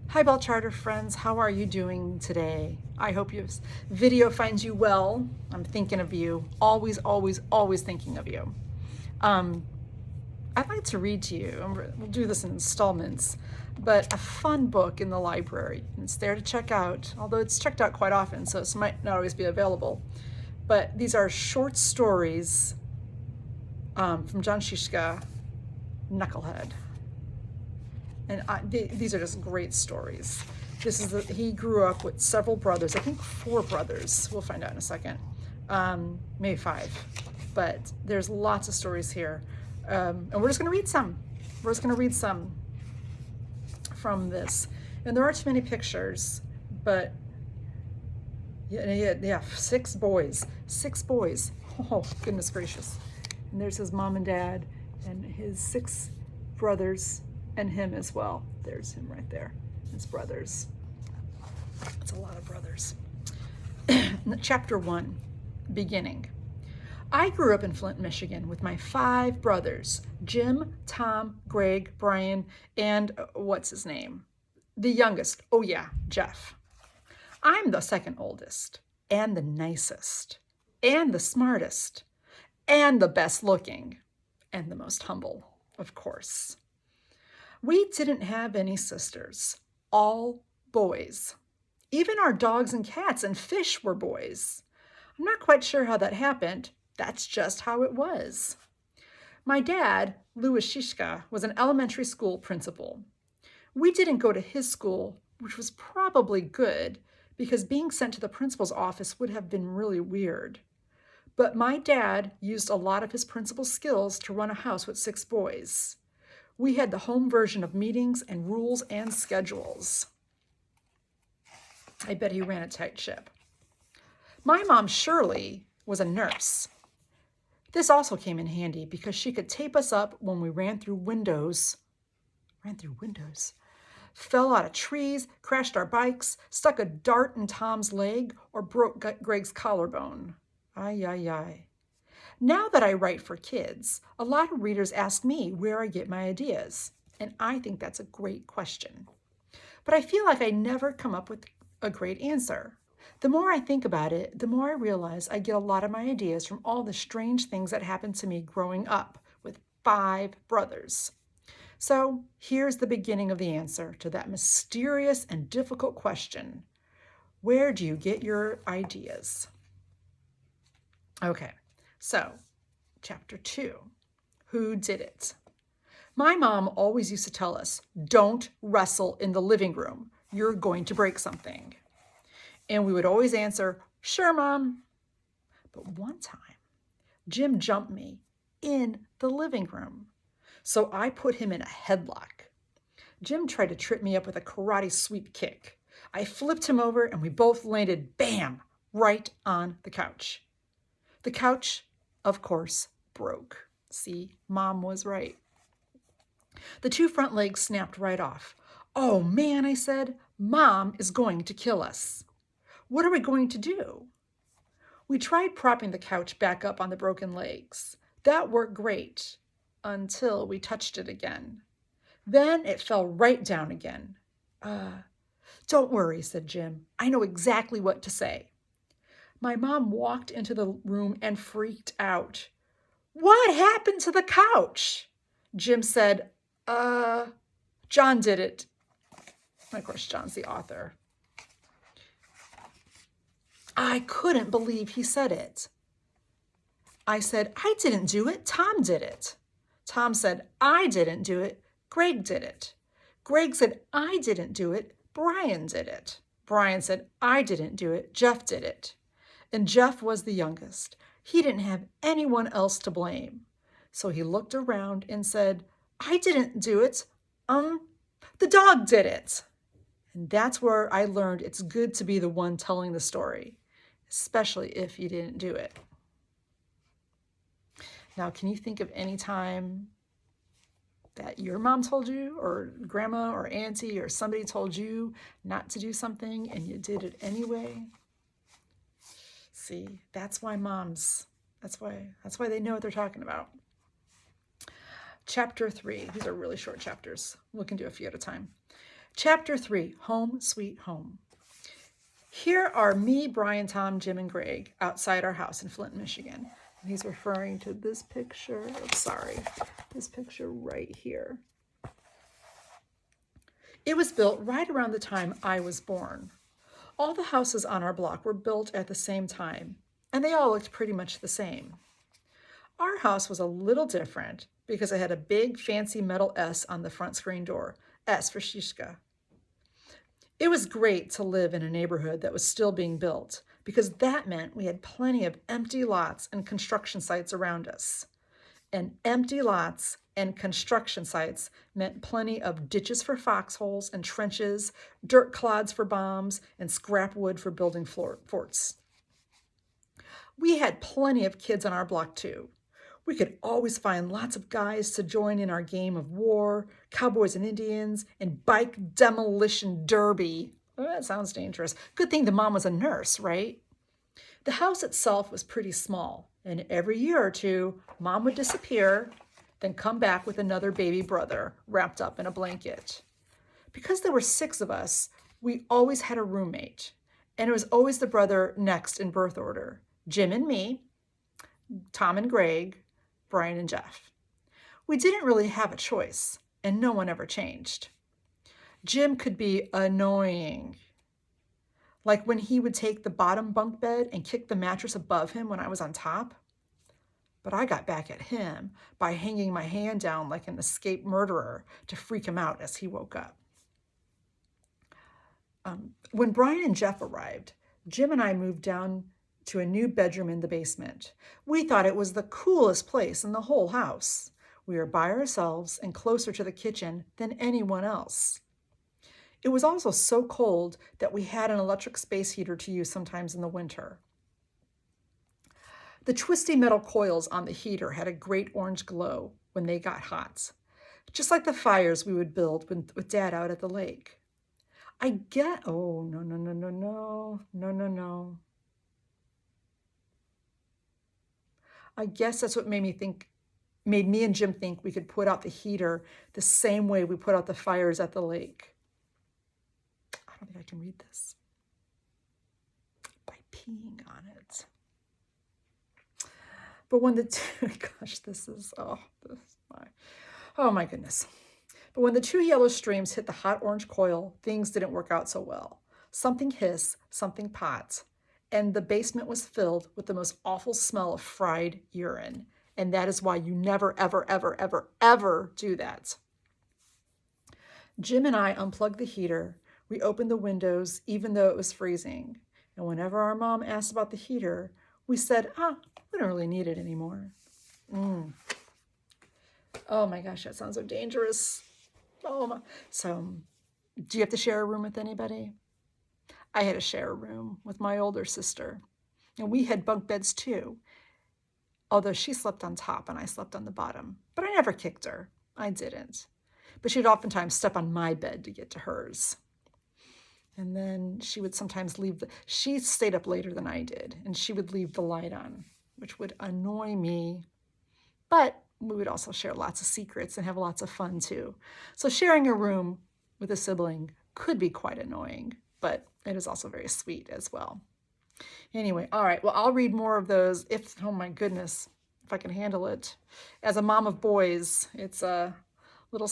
Hi, Bell Charter friends. How are you doing today? I hope your video finds you well. I'm thinking of you. Always, always, always thinking of you. Um, I'd like to read to you, and we'll do this in installments, but a fun book in the library. It's there to check out, although it's checked out quite often, so it might not always be available. But these are short stories from John Shishka, Knucklehead. And these are just great stories. He grew up with several brothers, I think 4 brothers. We'll find out in a second. Maybe 5. But there's lots of stories here. And we're just going to read some. We're just going to read some from this. And there aren't too many pictures, but yeah, 6 boys. 6 boys. Oh, goodness gracious. And there's his mom and dad and his 6 brothers and him as well. There's him right there, his brothers. It's a lot of brothers. Chapter 1, beginning. I grew up in Flint, Michigan with my 5 brothers, Jim, Tom, Greg, Brian, and what's his name? The youngest, oh yeah, Jeff. I'm the second oldest, and the nicest, and the smartest, and the best looking, and the most humble, of course. We didn't have any sisters, all boys. Even our dogs and cats and fish were boys. I'm not quite sure how that happened. That's just how it was. My dad, Louis Shishka, was an elementary school principal. We didn't go to his school, which was probably good, because being sent to the principal's office would have been really weird. But my dad used a lot of his principal's skills to run a house with 6 boys. We had the home version of meetings and rules and schedules. I bet he ran a tight ship. My mom, Shirley, was a nurse. This also came in handy because she could tape us up when we ran through windows, fell out of trees, crashed our bikes, stuck a dart in Tom's leg, or broke Greg's collarbone. Ay, ay, ay. Now that I write for kids, a lot of readers ask me where I get my ideas, and I think that's a great question. But I feel like I never come up with a great answer. The more I think about it, the more I realize I get a lot of my ideas from all the strange things that happened to me growing up with 5 brothers. So here's the beginning of the answer to that mysterious and difficult question. Where do you get your ideas? Okay. So, chapter 2, who did it? My mom always used to tell us, don't wrestle in the living room. You're going to break something. And we would always answer, sure, Mom. But one time, Jim jumped me in the living room. So I put him in a headlock. Jim tried to trip me up with a karate sweep kick. I flipped him over and we both landed, bam, right on the couch. The couch, of course, broke. See, Mom was right. The 2 front legs snapped right off. Oh man, I said, Mom is going to kill us. What are we going to do? We tried propping the couch back up on the broken legs. That worked great until we touched it again. Then it fell right down again. Don't worry, said Jim. I know exactly what to say. My mom walked into the room and freaked out. What happened to the couch? Jim said, John did it. Of course, John's the author. I couldn't believe he said it. I said, I didn't do it. Tom did it. Tom said, I didn't do it. Greg did it. Greg said, I didn't do it. Brian did it. Brian said, I didn't do it. Jeff did it. And Jeff was the youngest. He didn't have anyone else to blame. So he looked around and said, I didn't do it. The dog did it. And that's where I learned it's good to be the one telling the story, especially if you didn't do it. Now, can you think of any time that your mom told you, or grandma or auntie or somebody told you not to do something and you did it anyway? See, that's why that's why they know what they're talking about. Chapter 3, these are really short chapters. We can do a few at a time. Chapter 3, Home Sweet Home. Here are me, Brian, Tom, Jim, and Greg outside our house in Flint, Michigan. And he's referring to this picture, this picture right here. It was built right around the time I was born. All the houses on our block were built at the same time, and they all looked pretty much the same. Our house was a little different because it had a big fancy metal S on the front screen door, S for Shishka. It was great to live in a neighborhood that was still being built because that meant we had plenty of empty lots and construction sites around us. And empty lots and construction sites meant plenty of ditches for foxholes and trenches, dirt clods for bombs, and scrap wood for building forts. We had plenty of kids on our block too. We could always find lots of guys to join in our game of war, cowboys and Indians, and bike demolition derby. Oh, that sounds dangerous. Good thing the mom was a nurse, right? The house itself was pretty small, and every year or two, Mom would disappear, then come back with another baby brother wrapped up in a blanket. Because there were 6 of us, we always had a roommate, and it was always the brother next in birth order. Jim and me, Tom and Greg, Brian and Jeff. We didn't really have a choice, and no one ever changed. Jim could be annoying. Like when he would take the bottom bunk bed and kick the mattress above him when I was on top. But I got back at him by hanging my hand down like an escaped murderer to freak him out as he woke up. When Brian and Jeff arrived, Jim and I moved down to a new bedroom in the basement. We thought it was the coolest place in the whole house. We were by ourselves and closer to the kitchen than anyone else. It was also so cold that we had an electric space heater to use sometimes in the winter. The twisty metal coils on the heater had a great orange glow when they got hot, just like the fires we would build with Dad out at the lake. Oh, no. I guess that's what made me and Jim think we could put out the heater the same way we put out the fires at the lake. I don't think I can read this. By peeing on it. But when oh my goodness. But when the 2 yellow streams hit the hot orange coil, things didn't work out so well. Something hissed, something popped, and the basement was filled with the most awful smell of fried urine. And that is why you never, ever, ever, ever, ever do that. Jim and I unplugged the heater. We opened the windows even though it was freezing. And whenever our mom asked about the heater, we said, we don't really need it anymore. Oh my gosh, that sounds so dangerous. So, do you have to share a room with anybody? I had to share a room with my older sister. And we had bunk beds too. Although she slept on top and I slept on the bottom. But I never kicked her. I didn't. But she'd oftentimes step on my bed to get to hers. And then she would sometimes she stayed up later than I did, and she would leave the light on, which would annoy me. But we would also share lots of secrets and have lots of fun too. So sharing a room with a sibling could be quite annoying, but it is also very sweet as well. Anyway, all right, well, I'll read more of those oh my goodness, if I can handle it. As a mom of boys, it's a little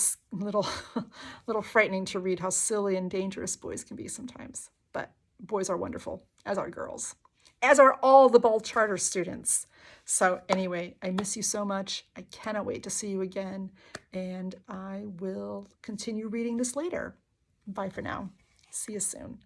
frightening to read how silly and dangerous boys can be sometimes. But boys are wonderful, as are girls, as are all the Ball Charter students. So anyway, I miss you so much. I cannot wait to see you again, and I will continue reading this later. Bye for now. See you soon.